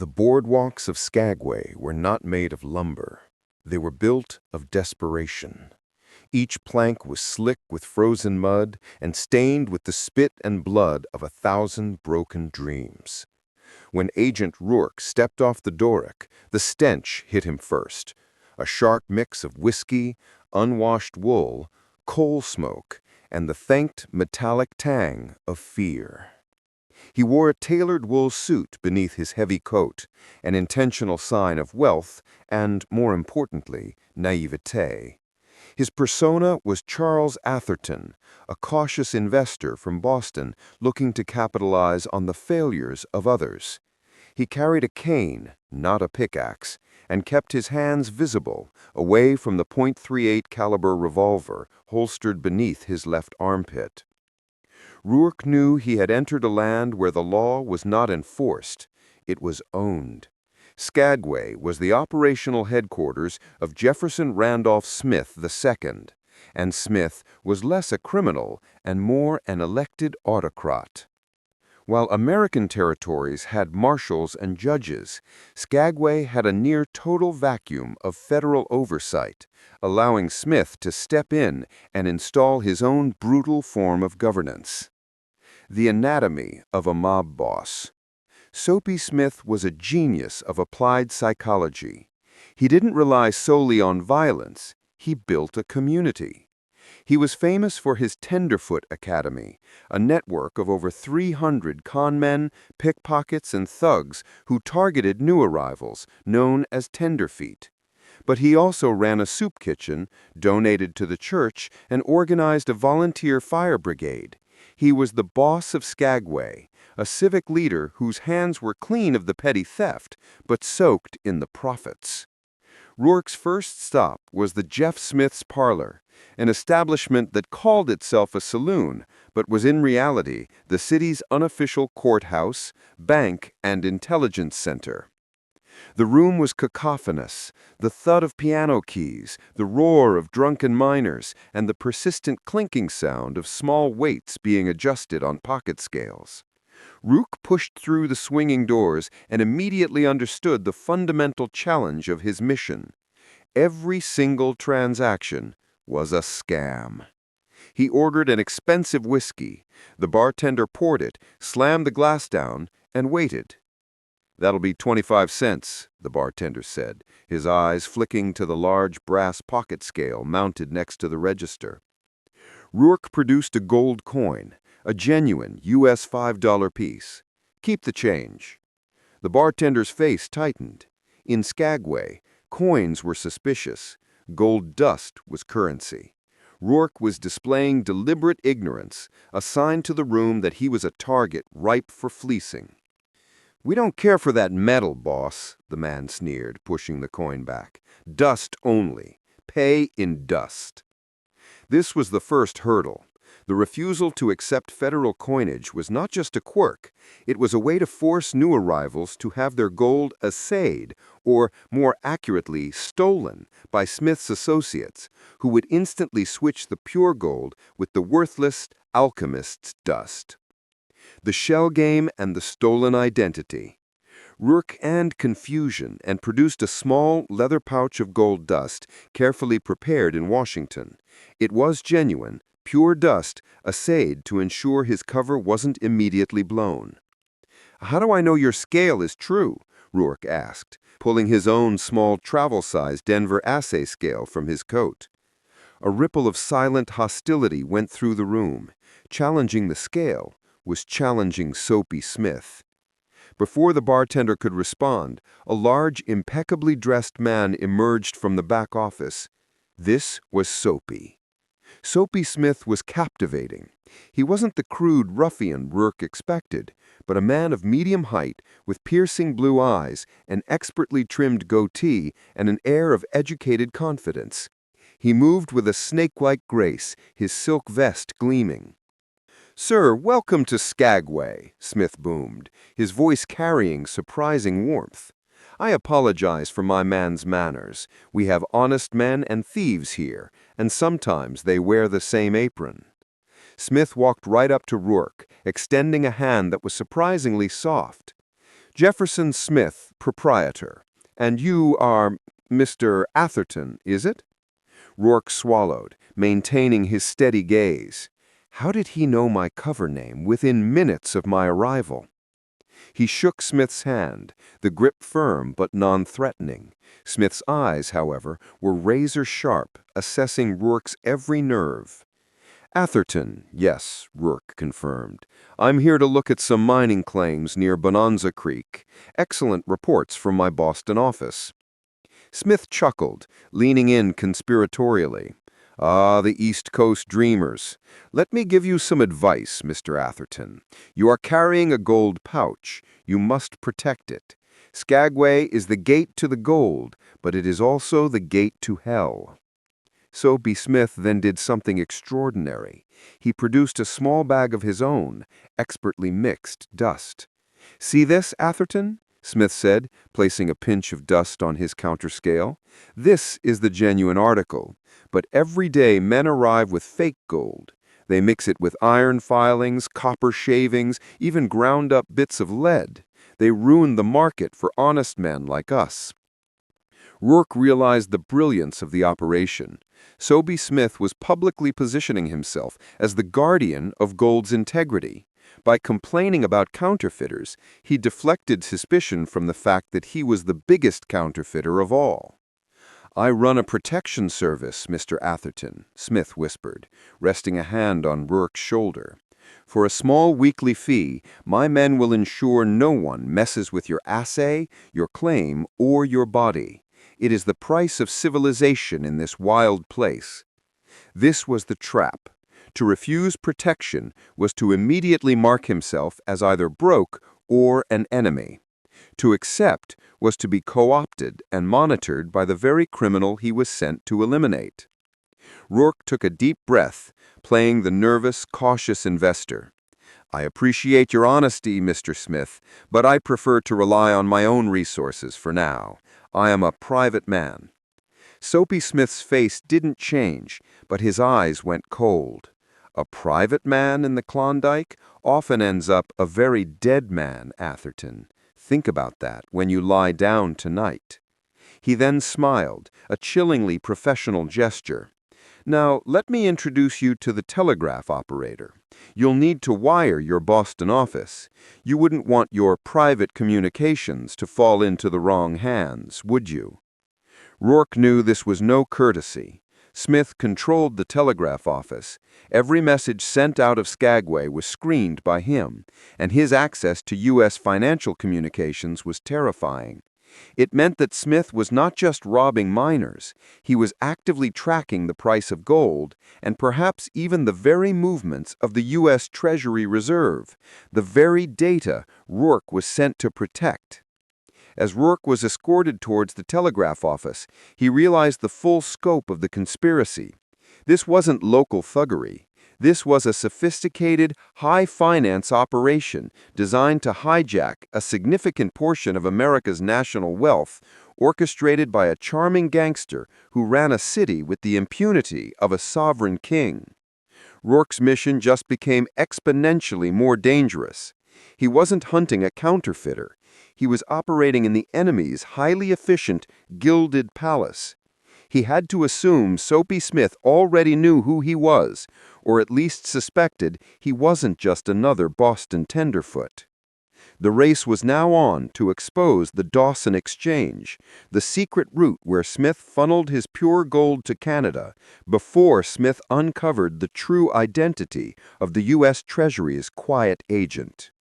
The boardwalks of Skagway were not made of lumber. They were built of desperation. Each plank was slick with frozen mud and stained with the spit and blood of 1,000 broken dreams. When Agent Rourke stepped off the Doric, the stench hit him first. A sharp mix of whiskey, unwashed wool, coal smoke, and the faint metallic tang of fear. He wore a tailored wool suit beneath his heavy coat, an intentional sign of wealth and, more importantly, naivete. His persona was Charles Atherton, a cautious investor from Boston looking to capitalize on the failures of others. He carried a cane, not a pickaxe, and kept his hands visible, away from the .38 caliber revolver holstered beneath his left armpit. Rourke knew he had entered a land where the law was not enforced, it was owned. Skagway was the operational headquarters of Jefferson Randolph Smith II, and Smith was less a criminal and more an elected autocrat. While American territories had marshals and judges, Skagway had a near-total vacuum of federal oversight, allowing Smith to step in and install his own brutal form of governance. The anatomy of a mob boss. Soapy Smith was a genius of applied psychology. He didn't rely solely on violence, he built a community. He was famous for his Tenderfoot Academy, a network of over 300 conmen, pickpockets, and thugs who targeted new arrivals, known as tenderfeet. But he also ran a soup kitchen, donated to the church, and organized a volunteer fire brigade. He was the boss of Skagway, a civic leader whose hands were clean of the petty theft, but soaked in the profits. Rourke's first stop was the Jeff Smith's Parlor, an establishment that called itself a saloon, but was in reality the city's unofficial courthouse, bank, and intelligence center. The room was cacophonous, the thud of piano keys, the roar of drunken miners, and the persistent clinking sound of small weights being adjusted on pocket scales. Rourke pushed through the swinging doors and immediately understood the fundamental challenge of his mission. Every single transaction was a scam. He ordered an expensive whiskey. The bartender poured it, slammed the glass down, and waited. "That'll be 25 cents, the bartender said, his eyes flicking to the large brass pocket scale mounted next to the register. Rourke produced a gold coin, a genuine U.S. $5 piece. "Keep the change." The bartender's face tightened. In Skagway, coins were suspicious. Gold dust was currency. Rourke was displaying deliberate ignorance, a sign to the room that he was a target ripe for fleecing. "We don't care for that metal, boss," the man sneered, pushing the coin back. "Dust only. Pay in dust." This was the first hurdle. The refusal to accept federal coinage was not just a quirk. It was a way to force new arrivals to have their gold assayed, or more accurately, stolen, by Smith's associates, who would instantly switch the pure gold with the worthless alchemist's dust. The shell game and the stolen identity. Rourke and confusion and produced a small leather pouch of gold dust carefully prepared in Washington. It was genuine, pure dust, assayed to ensure his cover wasn't immediately blown. "How do I know your scale is true?" Rourke asked, pulling his own small travel-size Denver assay scale from his coat. A ripple of silent hostility went through the room. Challenging the scale was challenging Soapy Smith. Before the bartender could respond, a large, impeccably dressed man emerged from the back office. This was Soapy. Soapy Smith was captivating. He wasn't the crude ruffian Rourke expected, but a man of medium height with piercing blue eyes, an expertly trimmed goatee, and an air of educated confidence. He moved with a snake-like grace, his silk vest gleaming. "Sir, welcome to Skagway," Smith boomed, his voice carrying surprising warmth. "I apologize for my man's manners. We have honest men and thieves here, and sometimes they wear the same apron." Smith walked right up to Rourke, extending a hand that was surprisingly soft. Jefferson Smith, proprietor. And you are Mr. Atherton, is it? Rourke swallowed, maintaining his steady gaze. How did he know my cover name within minutes of my arrival? He shook Smith's hand, the grip firm but non-threatening. Smith's eyes, however, were razor-sharp, assessing Rourke's every nerve. Atherton, yes, Rourke confirmed. I'm here to look at some mining claims near Bonanza Creek. Excellent reports from my Boston office. Smith chuckled, leaning in conspiratorially. Ah, the East Coast dreamers. Let me give you some advice, Mr. Atherton. You are carrying a gold pouch. You must protect it. Skagway is the gate to the gold, but it is also the gate to hell. Soapy Smith then did something extraordinary. He produced a small bag of his own, expertly mixed dust. See this, Atherton? Smith said, placing a pinch of dust on his counterscale. This is the genuine article, but every day men arrive with fake gold. They mix it with iron filings, copper shavings, even ground-up bits of lead. They ruin the market for honest men like us. Rourke realized the brilliance of the operation. Soapy Smith was publicly positioning himself as the guardian of gold's integrity. By complaining about counterfeiters, he deflected suspicion from the fact that he was the biggest counterfeiter of all. I run a protection service, Mr. Atherton, Smith whispered, resting a hand on Rourke's shoulder. For a small weekly fee, my men will ensure no one messes with your assay, your claim, or your body. It is the price of civilization in this wild place. This was the trap. To refuse protection was to immediately mark himself as either broke or an enemy. To accept was to be co-opted and monitored by the very criminal he was sent to eliminate. Rourke took a deep breath, playing the nervous, cautious investor. I appreciate your honesty, Mr. Smith, but I prefer to rely on my own resources for now. I am a private man. Soapy Smith's face didn't change, but his eyes went cold. A private man in the Klondike often ends up a very dead man, Atherton. Think about that when you lie down tonight. He then smiled, a chillingly professional gesture. Now, let me introduce you to the telegraph operator. You'll need to wire your Boston office. You wouldn't want your private communications to fall into the wrong hands, would you? Rourke knew this was no courtesy. Smith controlled the telegraph office. Every message sent out of Skagway was screened by him, and his access to U.S. financial communications was terrifying. It meant that Smith was not just robbing miners, he was actively tracking the price of gold and perhaps even the very movements of the U.S. Treasury Reserve, the very data Rourke was sent to protect. As Rourke was escorted towards the telegraph office, he realized the full scope of the conspiracy. This wasn't local thuggery. This was a sophisticated, high-finance operation designed to hijack a significant portion of America's national wealth, orchestrated by a charming gangster who ran a city with the impunity of a sovereign king. Rourke's mission just became exponentially more dangerous. He wasn't hunting a counterfeiter. He was operating in the enemy's highly efficient, gilded palace. He had to assume Soapy Smith already knew who he was, or at least suspected he wasn't just another Boston tenderfoot. The race was now on to expose the Dawson Exchange, the secret route where Smith funneled his pure gold to Canada before Smith uncovered the true identity of the U.S. Treasury's quiet agent.